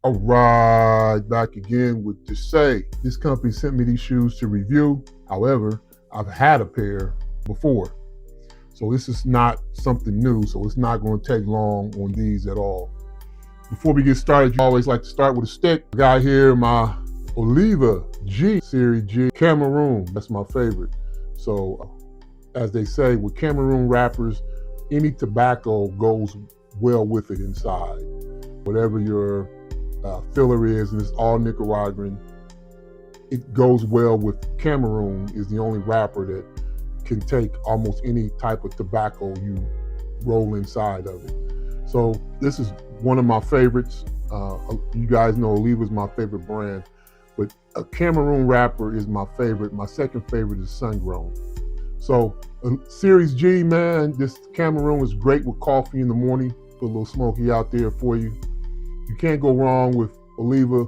All right, back again with Desai. This company sent me these shoes to review. However, I've had a pair before. So this is not something new, so it's not going to take long on these at all. Before we get started, you always like to start with a stick. I got here my Oliva G, Series G, Cameroon. That's my favorite. So as they say, with Cameroon wrappers, any tobacco goes well with it inside. Whatever your filler is, and it's all Nicaraguan, it goes well with Cameroon. Is the only wrapper that can take almost any type of tobacco you roll inside of it. So this is one of my favorites. You guys know Oliva is my favorite brand, but a Cameroon wrapper is my favorite. My second favorite is Sungrown. So Series G, man, this Cameroon is great with coffee in the morning. Put a little smoky out there for you. You can't go wrong with Oliva.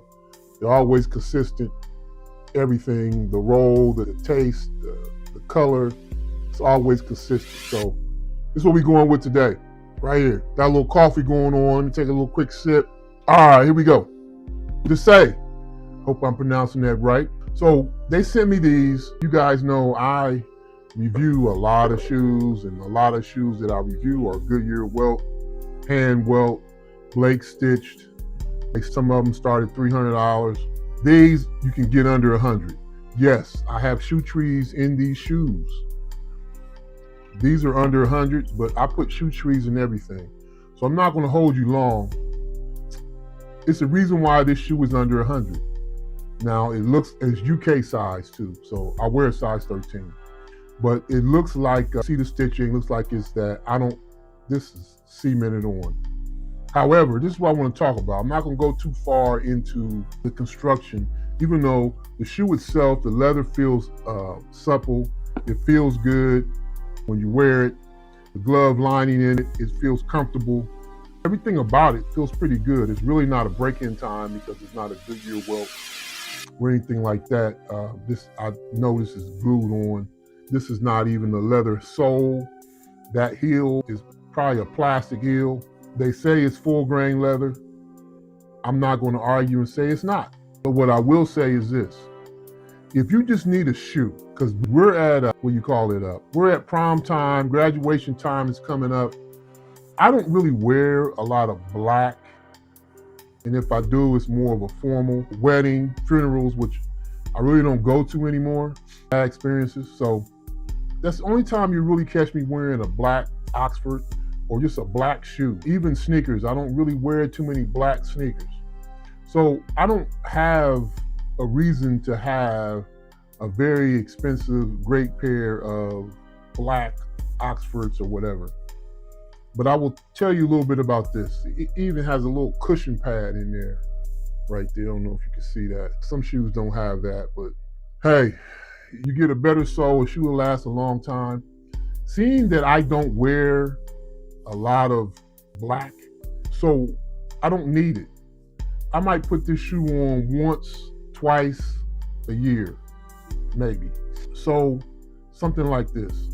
They're always consistent. Everything, the roll, the taste, the color, it's always consistent. So this is what we're going with today. Right here. Got a little coffee going on. Take a little quick sip. All right, here we go. Desai. Hope I'm pronouncing that right. So they sent me these. You guys know I review a lot of shoes, and a lot of shoes that I review are Goodyear welt, hand welt, Blake stitched. Some of them start at $300. These you can get under $100. Yes, I have shoe trees in these shoes. These are under $100, but I put shoe trees in everything. So I'm not going to hold you long. It's the reason why this shoe is under $100. Now it looks, it's UK size too, so I wear a size 13. But it looks like, see the stitching, looks like it's that, this is cemented on. However, this is what I want to talk about. I'm not going to go too far into the construction, even though the shoe itself, the leather feels supple. It feels good when you wear it. The glove lining in it, it feels comfortable. Everything about it feels pretty good. It's really not a break-in time because it's not a Goodyear welt or anything like that. This, I know this is glued on. This is not even the leather sole. That heel is probably a plastic heel. They say it's full grain leather. I'm not going to argue and say it's not. But what I will say is this. If you just need a shoe, because we're at, we're at prom time, graduation time is coming up. I don't really wear a lot of black. And if I do, it's more of a formal wedding, funerals, which I really don't go to anymore, bad experiences. So that's the only time you really catch me wearing a black Oxford or just a black shoe. Even sneakers, I don't really wear too many black sneakers. So I don't have a reason to have a very expensive, great pair of black Oxfords or whatever. But I will tell you a little bit about this. It even has a little cushion pad in there, right there. I don't know if you can see that. Some shoes don't have that, but hey, you get a better sole, a shoe will last a long time. Seeing that I don't wear a lot of black, so I don't need it. I might put this shoe on once, twice a year, maybe. So something like this.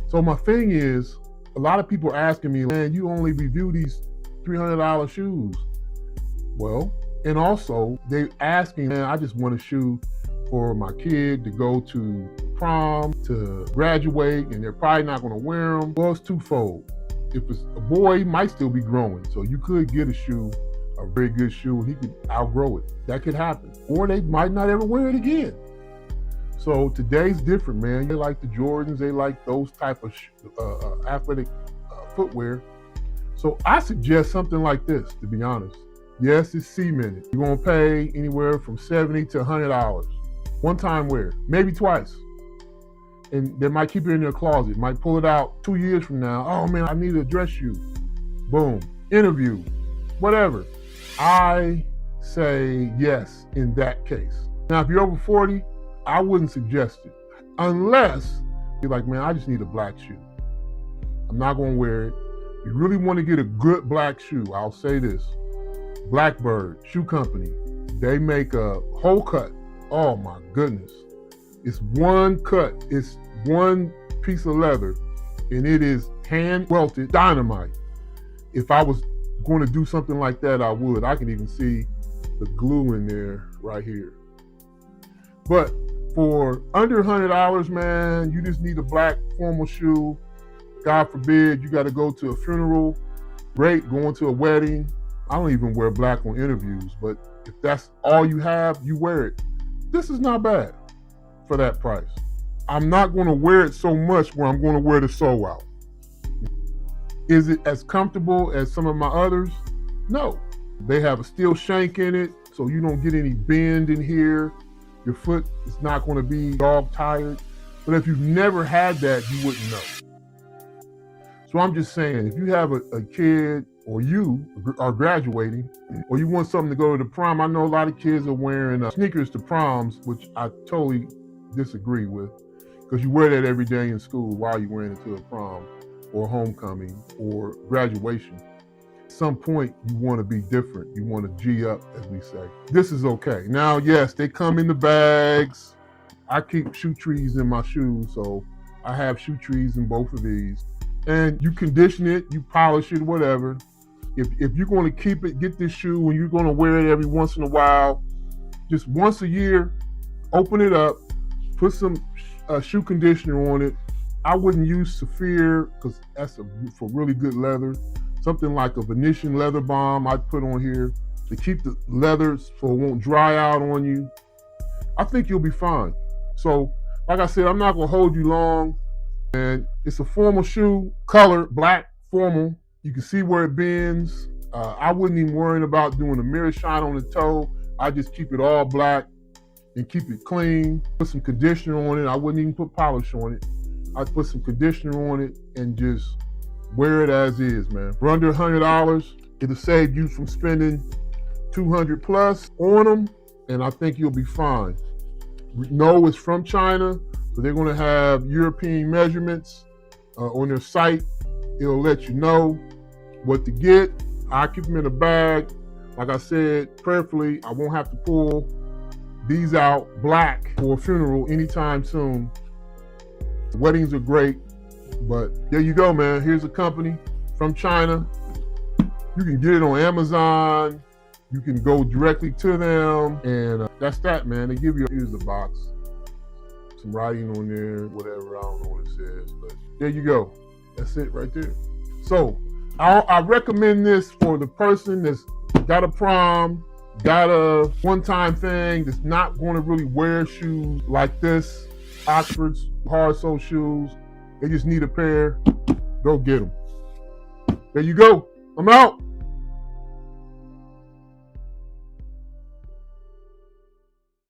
So my thing is, a lot of people are asking me, man, you only review these $300 shoes. Well, and also they asking, man, I just want a shoe for my kid to go to prom, to graduate, and they're probably not going to wear them. Well, it's twofold. If it's a boy, he might still be growing. So you could get a shoe, a very good shoe, and he could outgrow it. That could happen. Or they might not ever wear it again. So today's different, man. They like the Jordans. They like those type of athletic footwear. So I suggest something like this, to be honest. Yes, it's cemented. You're going to pay anywhere from $70 to $100. One time wear, maybe twice. And they might keep it in their closet, might pull it out 2 years from now. Oh man, I need a dress shoe. Boom, interview, whatever. I say yes in that case. Now, if you're over 40, I wouldn't suggest it. Unless you're like, man, I just need a black shoe. I'm not gonna wear it. You really wanna get a good black shoe, I'll say this. Blackbird Shoe Company, they make a whole cut. Oh my goodness. It's one cut, it's one piece of leather, and it is hand welted dynamite. If I was going to do something like that, I would. I can even see the glue in there right here. But for under $100, man, you just need a black formal shoe. God forbid you got to go to a funeral. Great, going to a wedding. I don't even wear black on interviews, but if that's all you have, you wear it. This is not bad for that price. I'm not going to wear it so much where I'm going to wear the sole out. Is it as comfortable as some of my others? No. They have a steel shank in it, so you don't get any bend in here. Your foot is not going to be dog tired. But if you've never had that, you wouldn't know. So I'm just saying, if you have a kid or you are graduating or you want something to go to the prom, I know a lot of kids are wearing sneakers to proms, which I totally disagree with, because you wear that every day in school while you're wearing it to a prom or homecoming or graduation. At some point, you want to be different. You want to G up, as we say. This is okay. Now, yes, they come in the bags. I keep shoe trees in my shoes, so I have shoe trees in both of these. And you condition it, you polish it, whatever. If you're going to keep it, get this shoe and you're going to wear it every once in a while, just once a year, open it up, put some shoe conditioner on it. I wouldn't use Saphir because that's for really good leather. Something like a Venetian leather balm I'd put on here to keep the leather so it won't dry out on you. I think you'll be fine. So, like I said, I'm not going to hold you long. And it's a formal shoe, color, black, formal. You can see where it bends. I wouldn't even worry about doing a mirror shine on the toe. I just keep it all black and keep it clean. Put some conditioner on it. I wouldn't even put polish on it. I'd put some conditioner on it and just wear it as is, man. For under $100, it'll save you from spending $200 plus on them, and I think you'll be fine. No, it's from China. So they're going to have European measurements on their site. It'll let you know what to get. I keep them in a bag. Like I said, prayerfully, I won't have to pull these out black for a funeral anytime soon. Weddings are great, but there you go, man. Here's a company from China. You can get it on Amazon. You can go directly to them, and that's that, man. They give you, here's the box. Some writing on there, whatever, I don't know what it says, but there you go. That's it right there. So I recommend this for the person that's got a prom, got a one-time thing, that's not going to really wear shoes like this, Oxfords, hard sole shoes. They just need a pair. Go get them. There you go. I'm out.